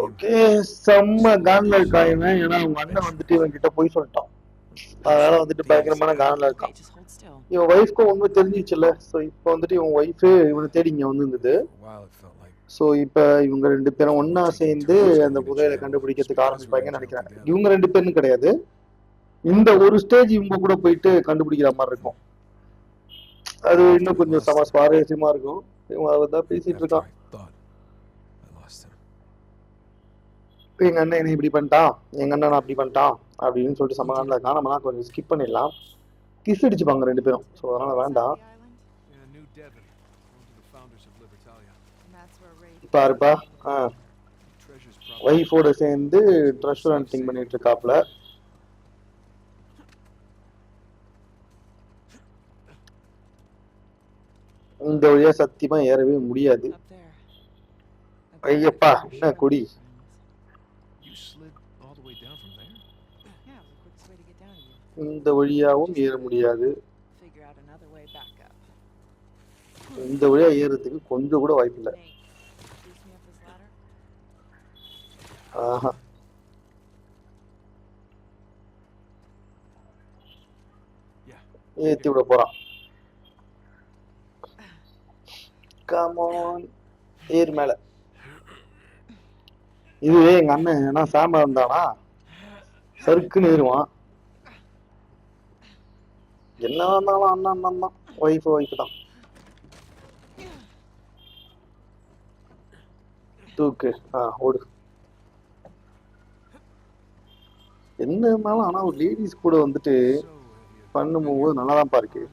Okay செம்ம கான்ல இருக்கா இவன். ஏன்னா அவங்க அண்ணன் வந்துட்டு இவன் கிட்ட போய் சொல்லிட்டான். அதனால வந்துட்டு பயங்கரமான கான்ல இருக்கான். இவன் ஒய்ஃப்க்கும் உண்மை தெரிஞ்சிச்சுல. ஸோ இப்போ வந்துட்டு இவன் ஒய்ஃபு இவனை தேடி இங்க வந்திருந்தது. ஸோ இப்போ இவங்க ரெண்டு பேரும் ஒன்னா சேர்ந்து அந்த புதையலை கண்டுபிடிக்கிறதுக்கு ஆரம்பிப்பாங்கன்னு நினைக்கிறாங்க. இவங்க ரெண்டு பேரும் கிடையாது, இந்த ஒரு ஸ்டேஜ் இவங்க கூட போயிட்டு கண்டுபிடிக்கிற மாதிரி இருக்கும். அது இன்னும் கொஞ்சம் சம சுவாரஸ்யமா இருக்கும். இவன் அதை தான் பேசிட்டு இருக்கான். எங்க அண்ணன் என்ன இப்படி பண்ணிட்டான், எங்க அண்ணன் அப்படி பண்ணிட்டான் அப்படின்னு சொல்லிட்டு சமாதானம் இருக்கான். நம்மலாம் கொஞ்சம் ஸ்கிப் பண்ணிடலாம். கிஸ் அடிச்சுப்பாங்க ரெண்டு பேரும். ஸோ அதனால வேண்டாம். பாருப்பா ஒய்ஃபோட சேர்ந்து ட்ரெஷர் ஹண்டிங் பண்ணிட்டு இருக்காப்ல. இந்த வழியா சத்தியமா ஏறவே முடியாது. ஐயப்பா என்ன கொடி. இந்த வழியாவும் ஏற முடியாது. இந்த வழியா ஏறதுக்கு கொஞ்சம் கூட வாய்ப்பு இல்லை. ஆஹா ஏத்தி விட போறான். கமான் ஏறு மேல. இதுவே எங்க அண்ணன் ஏன்னா சாம இருந்தானா சறுக்குன்னு ஏறுவான். என்ன இருந்தாலும் அண்ணன் அண்ணன் தான், ஒய்ஃப் ஒய்ஃப் தான். தூக்கு ஓடு. என்ன இருந்தாலும் ஆனா ஒரு லேடிஸ் கூட வந்துட்டு பண்ணும்போது நல்லாதான்ப்பா இருக்கு.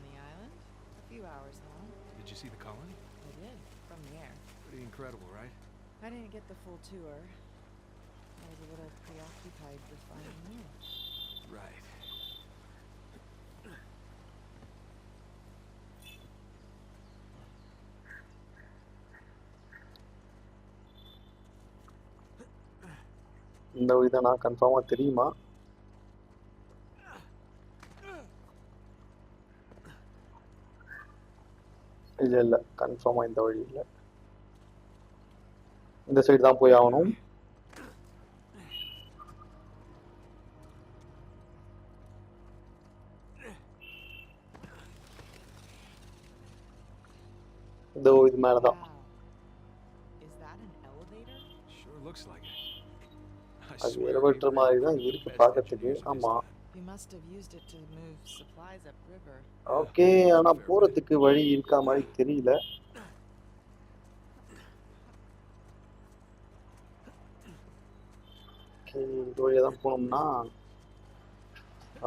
இந்த வழிதான் நான் கன்ஃபார்மா தெரியுமா? இல்ல இல்ல கன்ஃபார்மா இந்த வழி இல்ல. இந்த சைடு தான் போய் ஆகணும். இதோ இது மேலதான். அது எலிவேட்டர் மாதிரி தான் இருக்கு பார்க்கறதுக்கு. ஆமா ஓகே, ஆனா போறதுக்கு வழி இருக்கா மாதிரி தெரியல. இது வழியா தான் போனோம்னா,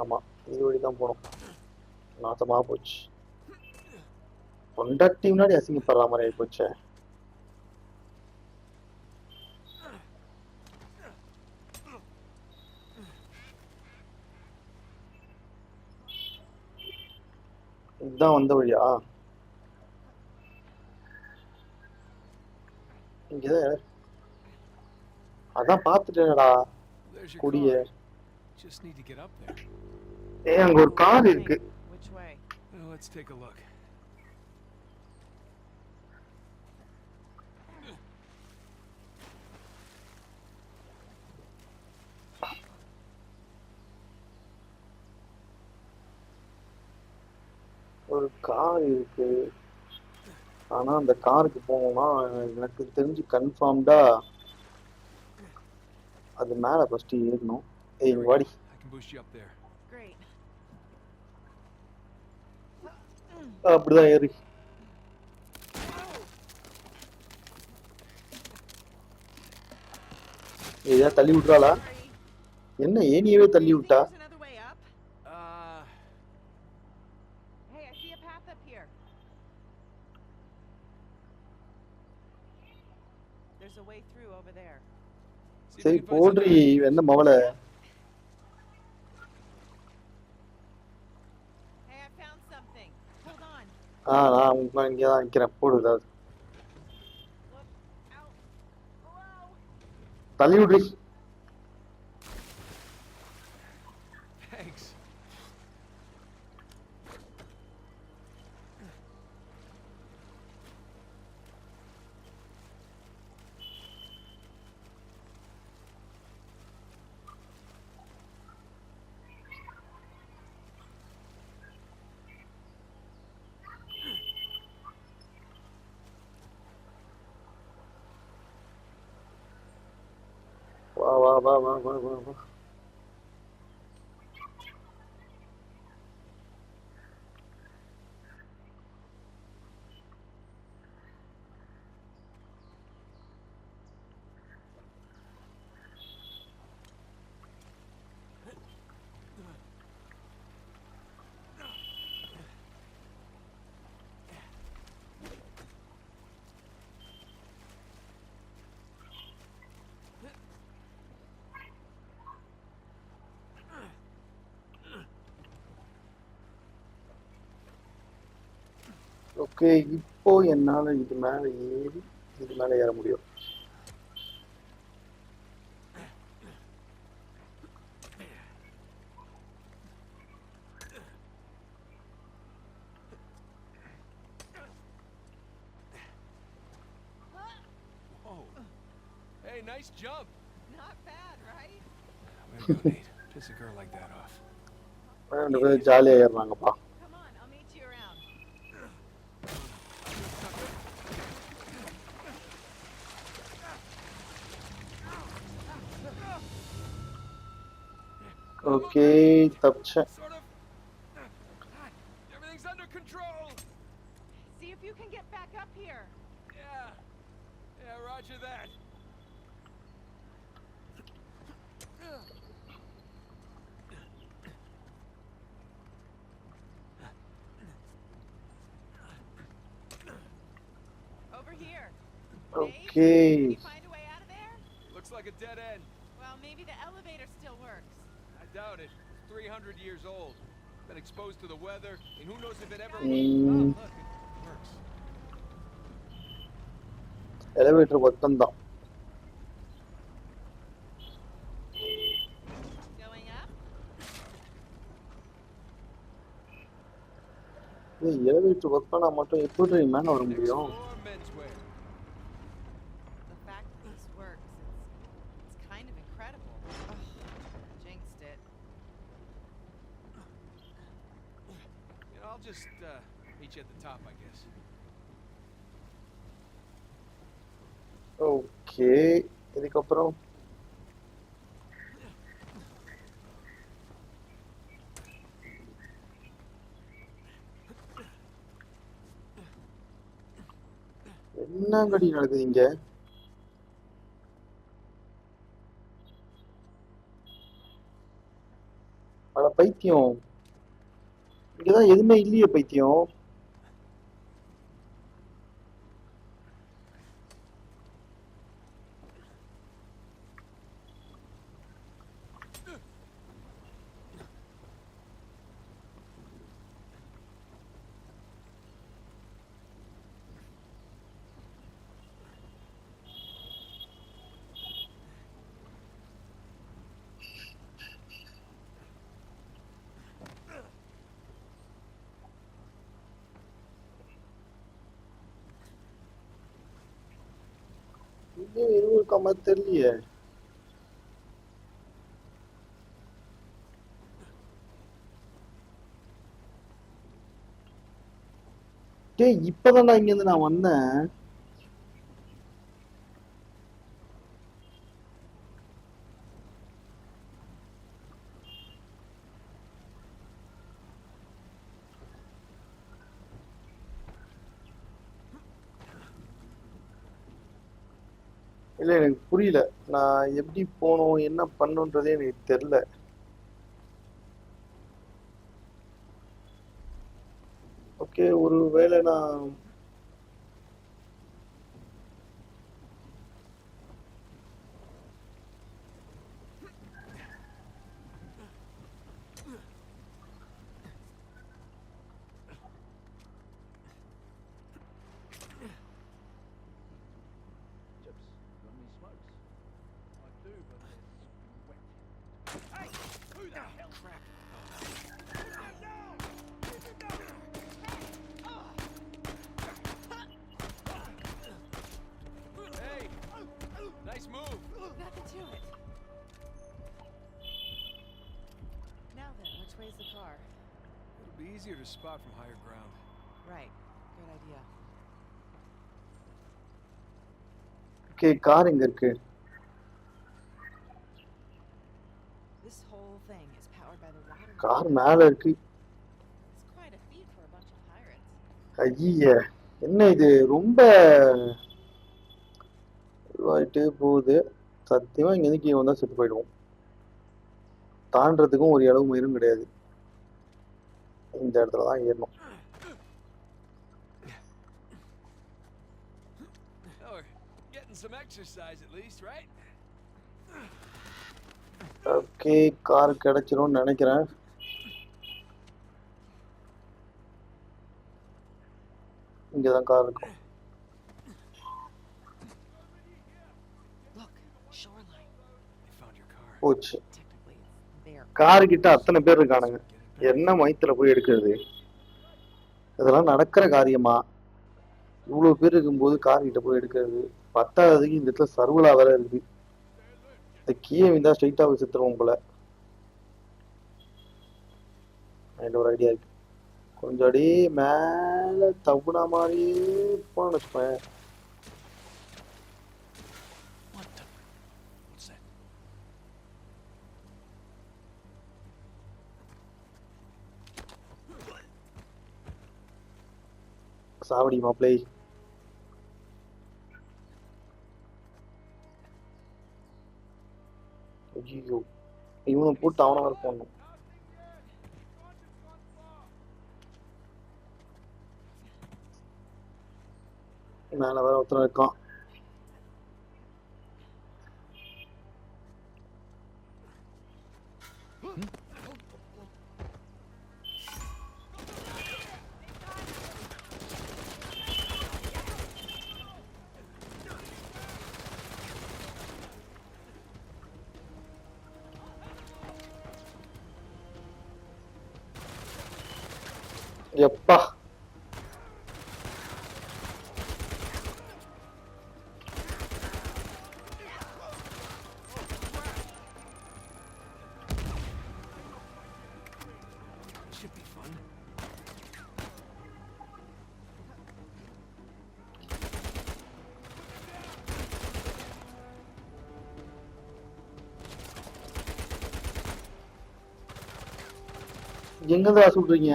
ஆமா இது வழி தான் போனோம். நாசமா போச்சு. பொண்டாட்டி முன்னாடி அசிங்கப்படுற மாதிரி ஆகி போச்சு. இதுதான் வந்த வழியா? இங்கதான் அதான் பாத்துட்டேனடா கொடிய. அங்க ஒரு கார் இருக்கு. ஒரு கார் இருக்கு. ஆனா அந்த காருக்கு போகணும்னா எனக்கு தெரிஞ்சு கன்ஃபார்ம்டா அது மேல ஃபர்ஸ்ட் ஏறணும். ஏய் வாடி. அப்படிதான் ஏறி. ஏதா தள்ளி விட்டுறாளா என்ன? ஏனியவே தள்ளி விட்டா. சரி போடுறி என்ன மவள. நான் இங்கதான் நிக்கிறேன். போடு ஏதாவது தள்ளி விடுறி. வா வா வா வா வா வா. ஓகே, இப்போ என்னால இது மேல ஏறி இது மேல ஏற முடியும். Whoa. Hey, nice jump. Not bad, right? Way to go, Nate. Piss a girl like that off. ரெண்டு பேரும் ஜாலியா ஏறுறாங்கப்பா. Come on, I'll meet you around. Okay, தப்பிச்சேன். Sort of. Everything's under control. See if you can get back up here. Yeah. Yeah, roger that. Over here. Okay. Nate, can you find a way out of there? Looks like a dead end. Well, maybe the elevator still works. I doubt it. It's 300 years old. Been exposed to the weather, and who knows if it ever... Mm. Oh, look, it works. Elevator பக்கம் தான். Going up? Elevator work பண்ணா மட்டும் எப்படி மேல வர முடியும்? Next floor, menswear. The fact that this works, it's kind of incredible. Ugh, jinxed it. You know, I'll just meet you at the top, I guess. Okay, இதுக்கப்புறம் என்னங்கடி நடக்குது இங்க? அட பைத்தியம், இங்கதான் எதுவுமே இல்லையே பைத்தியம். இங்கே எதுவும் இருக்க மாதிரி தெரியலையே. டேய், இப்பதான்டா இங்க இருந்து நான் வந்தேன். இல்ல, எனக்கு புரியல. நான் எப்படி போகணும், என்ன பண்ணுன்றதே எனக்கு தெரியல. ஓகே, ஒருவேளை நான் Hey! Nice move! Nothing to it. Now then, which way's the car? It'll be easier to spot from higher ground. Right. Good idea. Okay, car எங்க இருக்கு? கார் மேல இருக்கு. It's quite a feat for a bunch of pirates. ஐய, என்ன இது ரொம்ப இதுவாயிட்டே போகுது. சத்தியமா இங்க இருந்து கீழே வந்தா செத்து போயிடுவோம். தாண்டறதுக்கும் ஒரு அளவு மயிரும் கிடையாது. இந்த இடத்துல தான் ஏறணும். Oh, we're getting some exercise at least, right? Okay, car கிடைச்சிரும்னு நினைக்கிறேன். இங்கதான் கார் இருக்கும். Look, shoreline. They found your car. போச்சு. Technically, it's there. கார் கிட்ட அத்தனை பேர் இருக்கானுங்க. என்ன மயத்துல போய் எடுக்கிறது? இதெல்லாம் நடக்கிற காரியமா? இவ்வளவு பேர் இருக்கும்போது கார் கிட்ட போய் எடுக்கிறது? பத்தாவதுக்கு இந்த இடத்துல சர்வலா வேற இருக்கு. இந்த கீழே விந்தா ஸ்ட்ரைட்டா போய் செத்துருவோம் போல. என்கிட்ட ஒரு ஐடியா இருக்கு. கொஞ்சம் அடி மேல தவுனா மாதிரியே போனோம்னு வச்சுக்கோங்க. What the? What's that? சாவடி மாப்பிளை. ஐயோ, இவனை போட்டு அவனை வர போடணும். மேல வேற ஒருத்தன் இருக்கான். எப்பா, Should be fun. எங்கதான் சொல்றீங்க?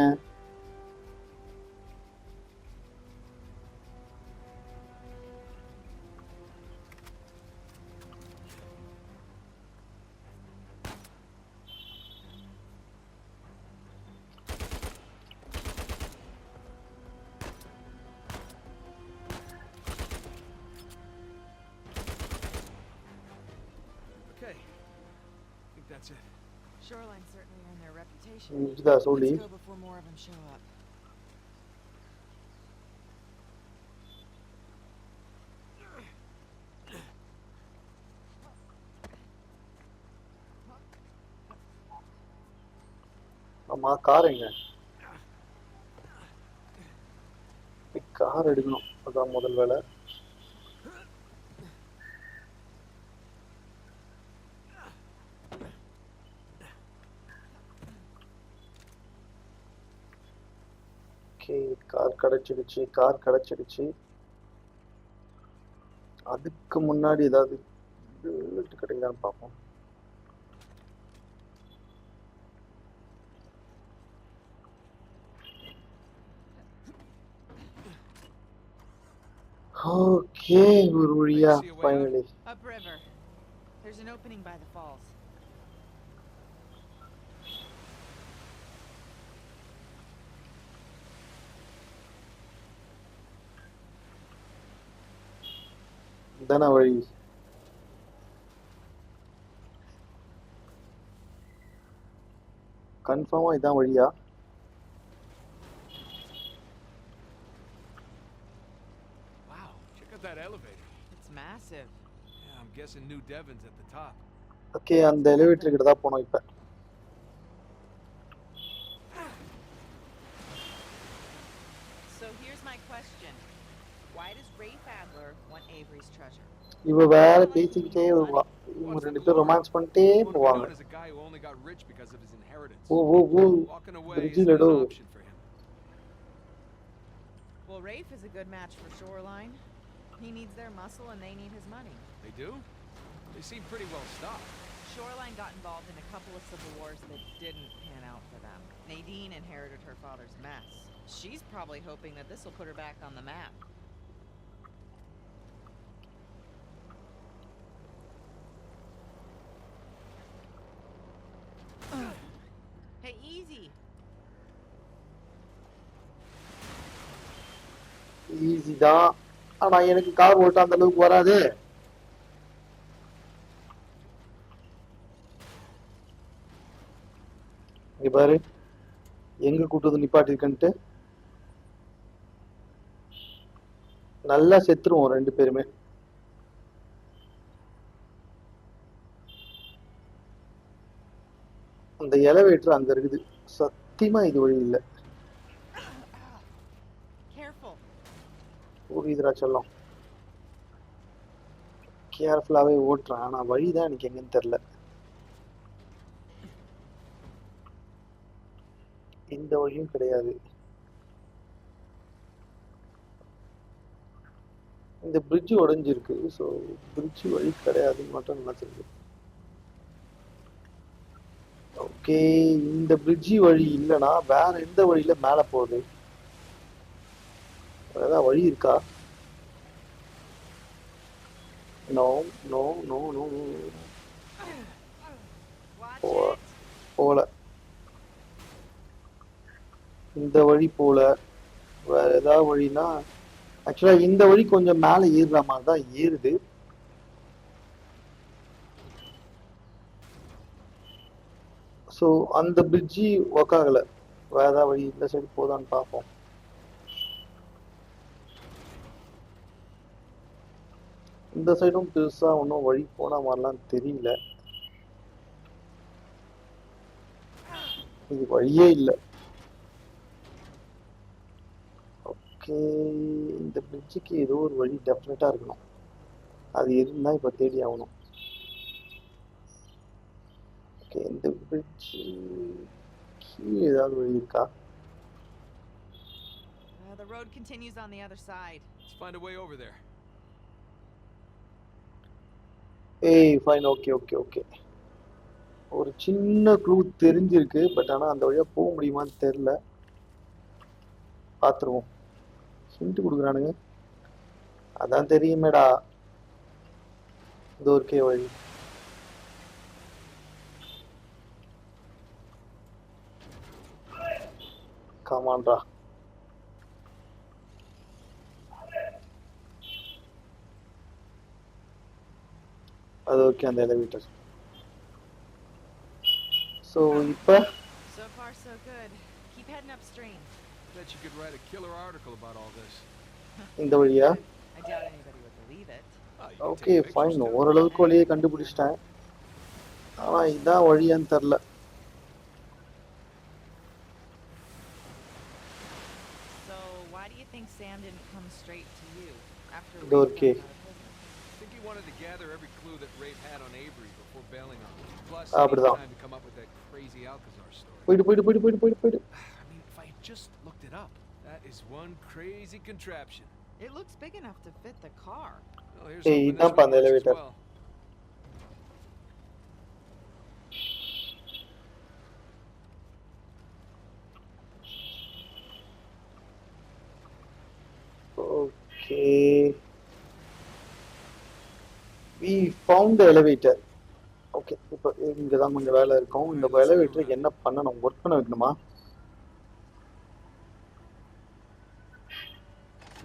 Okay. I think that's it. Shoreline certainly earned their reputation. இதுதான் சொல்லி. Let's go before more of them show up. ஆமா, கார் எங்க? கார் எடுக்கணும், அதான் முதல் வேலை. கார் கிடைச்சிடுச்சு, கார் கிடைச்சிடுச்சு. அதுக்கு முன்னாடி ஏதாவது கிடைக்குதான்னு பார்ப்போம். ஓகே, ஒரு வழியா finally. Upriver. There's an opening by the falls. இதான வழி. கன்ஃபார்மா இதான் வழியா? Wow, check out that elevator. It's massive. Yeah, I'm guessing New Devon's at the top. Okay, அந்த எலிவேட்டர் கிட்ட தான் போனோம் இப்ப. So here's my question. Why does Rafe Adler want Avery's treasure? இவ வேற பேசிக்கிட்டே வருவா. இவங்க ரெண்டு பேரும் ரொமான்ஸ் பண்ணிட்டே He would have been போவாங்க. known as a guy who only got rich because of his inheritance. Oh oh oh, Walking away Bridget isn't an Ledo. option for him. Well, Rafe is a good match for Shoreline. He needs their muscle and they need his money. They do? They seem pretty well stocked. Shoreline got involved in a couple of civil wars that didn't pan out for them. Nadine inherited her father's mess. She's probably hoping that this will put her back on the map. Hey, easy. Easy தான். ஆனா எனக்கு car ஓட்ட அந்த அளவுக்கு வராது. இங்க பாரு எங்க கூட்டு நிப்பாட்டி இருக்கன்ட்டு. நல்லா செத்துருவோம் ரெண்டு பேருமே. அந்த எலவேட்டர் அங்க இருக்குது. சத்தியமா இது வழி இல்ல. Careful. புரியுதுடா சொல்லும். கேர்ஃபுல்லாவே ஓட்டுறேன். ஆனா வழிதான் எனக்கு எங்கன்னு தெரியல. இந்த வழியும் கிடையாது. இந்த பிரிட்ஜ் உடைஞ்சிருக்கு. ஸோ பிரிட்ஜ் வழி கிடையாதுன்னு மட்டும் நல்லா தெரியுது. ஓகே, இந்த பிரிட்ஜ் வழி இல்லைன்னா வேற எந்த வழியில மேல போகுது? வேற ஏதாவது வழி இருக்கா? No no no no. Watch it. போல இந்த வழி போல. வேற ஏதாவது வழினா ஆக்சுவலா இந்த வழி கொஞ்சம் மேல ஏறுற மாதிரி தான் ஏறுது. ஸோ அந்த பிரிட்ஜி ஒர்க் ஆகல. வேற ஏதாவது வழி இந்த சைடு போதான்னு பார்ப்போம். இந்த சைடும் பெருசா ஒன்றும் வழி போன மாதிரிலாம் தெரியல. இது வழியே இல்லை. ஓகே, இந்த பிரிட்ஜுக்கு ஏதோ ஒரு வழி டெஃபினட்டா இருக்கணும். அது இருந்தா இப்ப தேடி ஆகணும். ஓகே, இந்த பிரிட்ஜ் கீழே ஏதாவது வழி இருக்கா? The road continues on the other side. Let's find a way over there. ஏய் ஃபைன். Okay okay okay. ஒரு சின்ன க்ளூ தெரிஞ்சிருக்கு. பட் ஆனா அந்த வழியா போக முடியுமான்னு தெரியல. பார்த்துருவோம். ஹிண்ட் கொடுக்குறானுங்க. அதான் தெரியுமேடா. இது ஒருக்கே வழி. கமான்டா. அது ஓகே அந்த எலிவேட்டர். ஸோ இப்போ So far, so good. Keep heading upstream. Bet you could write a killer article about all this. இந்த வழியா? I doubt anybody would believe it. Oh, you can okay take pictures fine. too. ஓரளவுக்கு வழியை கண்டுபிடிச்சிட்டேன். ஆனா இதான் வழியான்னு தெரில. So, why do you think Sam didn't come straight to you after இது Rafe okay. got out of prison? I think he wanted to gather every clue that Rafe had on Avery before bailing on him. Plus, he அப்படிதான். needed time to come up with that crazy Alcazar story. போயிடு போயிடு போயிடு போயிடு போயிடு போயிடு. I mean, if I had just looked it up, that is one crazy contraption. It looks big enough to fit the car. Well, here's Hey, hoping this இதான்ப்பா one அந்த works as elevator. well. Okay. we found the elevator. Okay, இப்போ இங்க தான் கொஞ்சம் வேலை இருக்கும். இந்த எலிவேட்டருக்கு என்ன பண்ணணும்? ஒர்க் பண்ண வைக்கணுமா?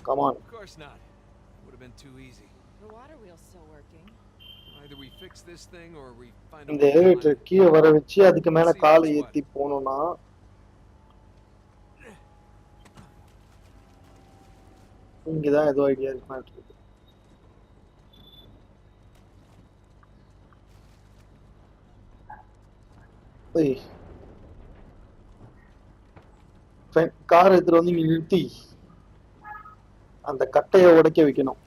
Come on. Of course not. Would have been too easy. The water wheel's still working. Either we fix this thing or we find a இந்த way to elevator climb it. கீழே வர வச்சு அதுக்கு மேல காலை ஏத்தி போனோம்னா இங்கதான் ஏதோ ஐடியா இருக்கு. கார் எடுத்துட்டு வந்து இங்க நிறுத்தி அந்த கட்டையை உடைக்க வைக்கணும்.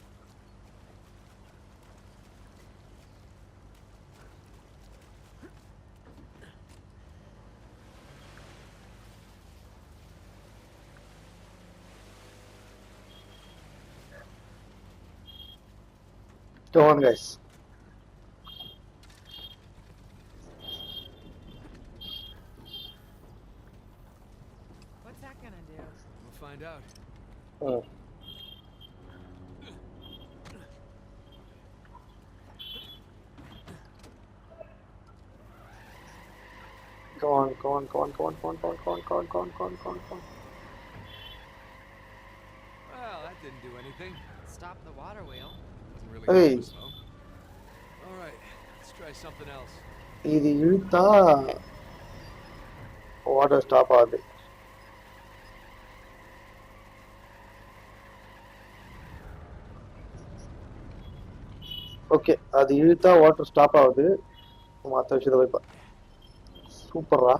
Come on, guys. find out. ம். Come on, come on, come on, come on, come on, come on, come on, come on, come on, come on, come on, come on. Well, that didn't do anything. Stop the water wheel. Wasn't really Hey. help us, though. All right, let's try something else. இது இழுத்தா water stop ஆகுது. Okay, அது இழுத்தா water stop ஆகுது. மற்ற விஷயத்தை வைப்பா. சூப்பரா.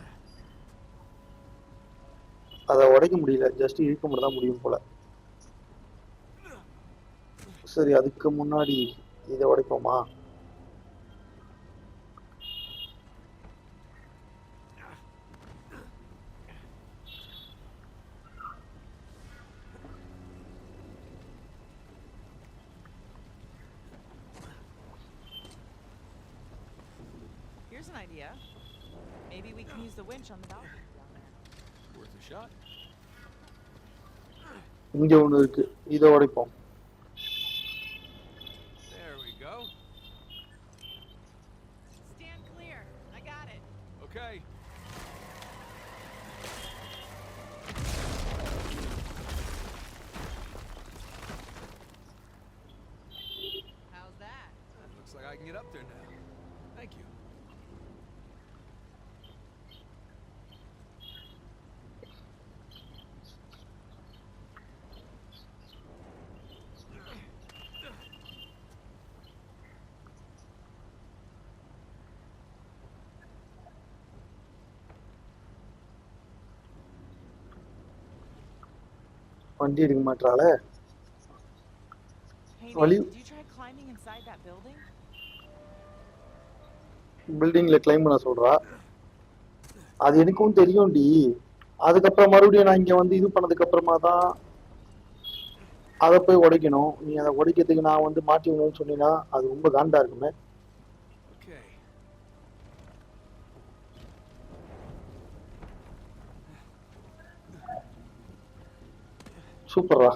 அதை உடைக்க முடியல, ஜஸ்ட் இழுக்க மட்டும் தான் முடியும் போல. சரி, அதுக்கு முன்னாடி இதை உடைப்போமா? Here's an idea. Maybe we can use the winch on the balcony down there. Worth a shot. இங்க ஒண்ணு இருக்கு, இதை உடைப்போம். There we go. Stand clear. I got it. Okay. How's that? Looks like I can get up there now. Thank you. வண்டி எடுக்க மாட்டாள. Hey, Well, Nate, you- did you try climbing inside that building? பில்டிங்ல claim பண்ண சொல்றா. அது எனக்கும் தெரியும்டி. அதுக்கப்புறம் மறுபடியும் நான் இங்க வந்து இது பண்ணதுக்கு அப்புறமா தான் அதை போய் உடைக்கணும். நீ அதை உடைக்கிறதுக்கு நான் வந்து மாட்டி விடணும்னு சொன்னீங்கன்னா அது ரொம்ப காண்டா இருக்குமே. Okay. சூப்பர்ரா.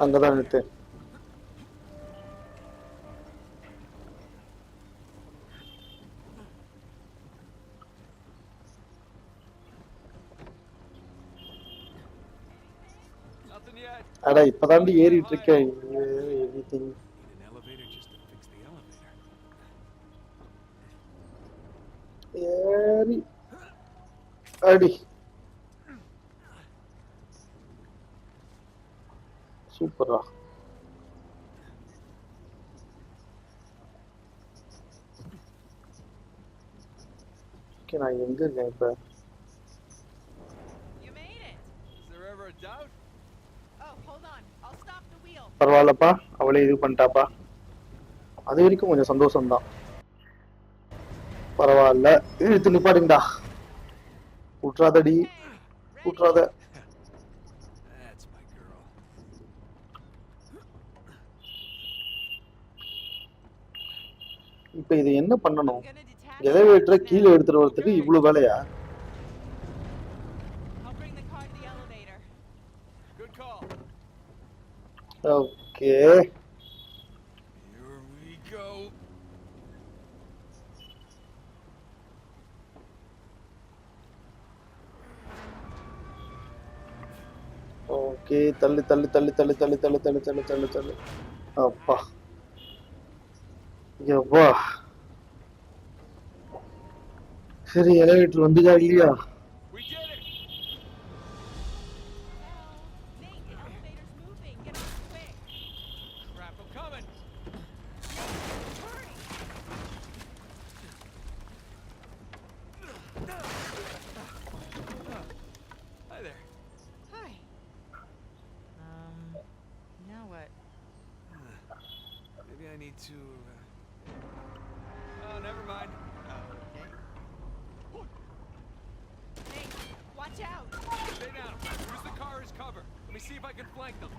அங்கதான் நிறுத்து. Nothing yet. அட இப்பதாண்டி ஏறிட்டு இருக்கேன். Everything. Need an elevator just to fix the elevator. ஏறி அடி. சூப்பர்ரா. ஓகே, நான் எங்க இருக்கேன் இப்ப? You made it. Is there ever a doubt? Oh, hold on. I'll stop the wheel. பரவாயில்லப்பா, அவளே இது பண்ணிட்டாப்பா. அது வரைக்கும் கொஞ்சம் சந்தோஷம்தான். பரவாயில்ல, இழுத்து நிப்பாடுங்கடா. விட்றாதடி, விட்றாத. That's my girl. இப்ப இது என்ன பண்ணணும்? I'm gonna detach எலிவேட்டரை the கீழே எடுத்துட்டு வரதுக்கு இவ்வளவு வேலையா? I'll bring the car to the elevator. Good call. Okay, Here we go. Okay, தள்ளு தள்ளு தள்ளு தள்ளு தள்ளு தள்ளு தள்ளு தள்ளு தள்ளு தள்ளு. அப்பா, எப்பா. சரி, எலிவேட்டர் வந்துதா இல்லையா? We did it. Nate, the elevator's moving. Get on quick. Crap, I'm coming. Hurry. Hi there. Hi. Now what? Maybe I need to. Oh, never mind. Okay. Nate, watch out. Stay down. Use the car as cover. Let me see if I can flank them.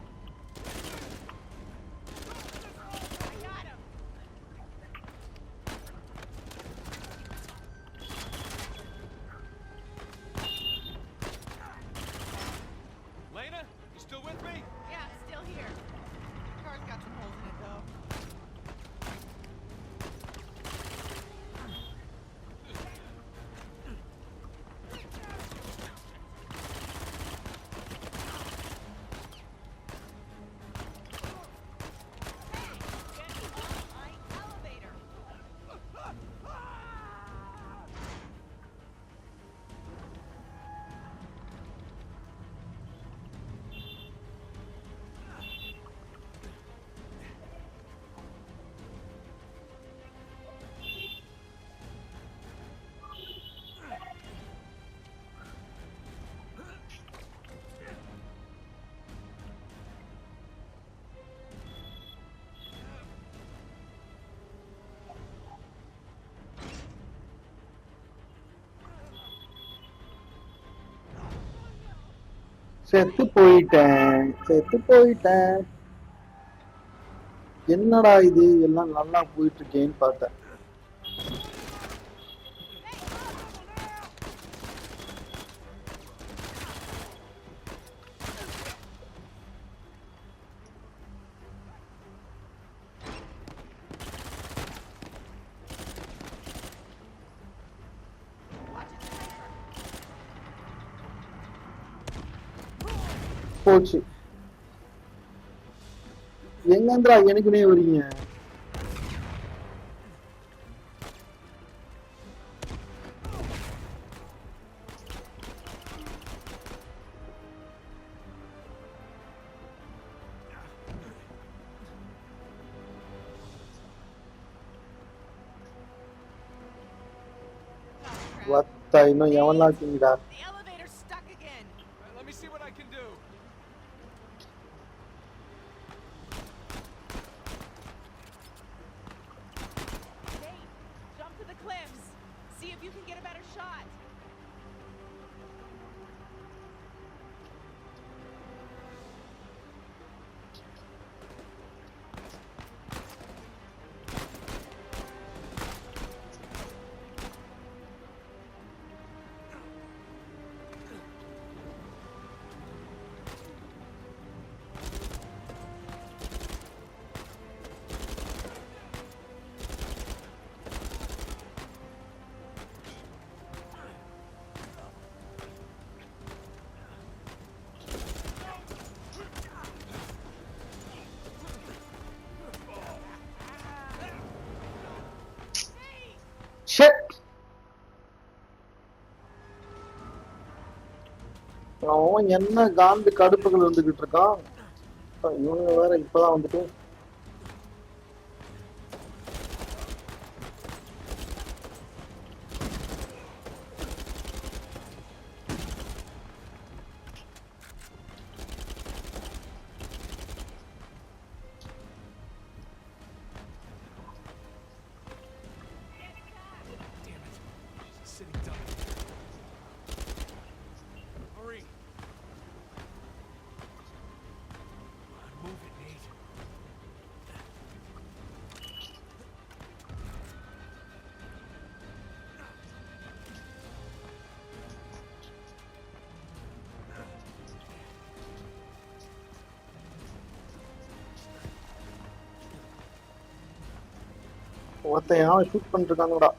செத்து போயிட்டேன் செத்து போயிட்டேன். என்னடா இது எல்லாம் நல்லா போயிட்டு இருக்கேன்னு பார்த்தேன். போச்சு. எங்கந்திரா எனக்குனே வரீங்க? வத்தா இன்னும் எவனா இருக்கீங்கடா? The elevator's stuck again. Let me see what I can do. Nate, jump to the cliffs. See if you can get a better shot. Shit. அவன் என்ன காண்டு கடுப்புகள் வந்துகிட்டு இருக்கான். இவனுங்க வேற இப்பதான் வந்துட்டு Sitting duck. Hurry. Move it, Nate. ஒருத்தையும் shoot பண்ணிட்டு இருக்காங்கடா.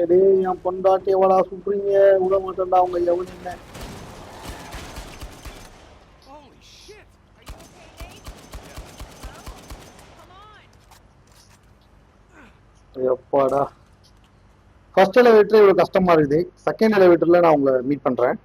டேய் என் பொண்டாட்டி எவ்வளோ சுடுறீங்க? விட மாட்டேன்டா அவங்க எவ்வளோ என்ன. Holy shit! Are you okay, Nate? Come on. எப்பாடா. ஃபர்ஸ்ட் எலிவேட்டர் இவ்வளோ கஷ்டமா இருக்குது. செகண்ட் எலிவேட்டர்ல நான் உங்களை மீட் பண்றேன்.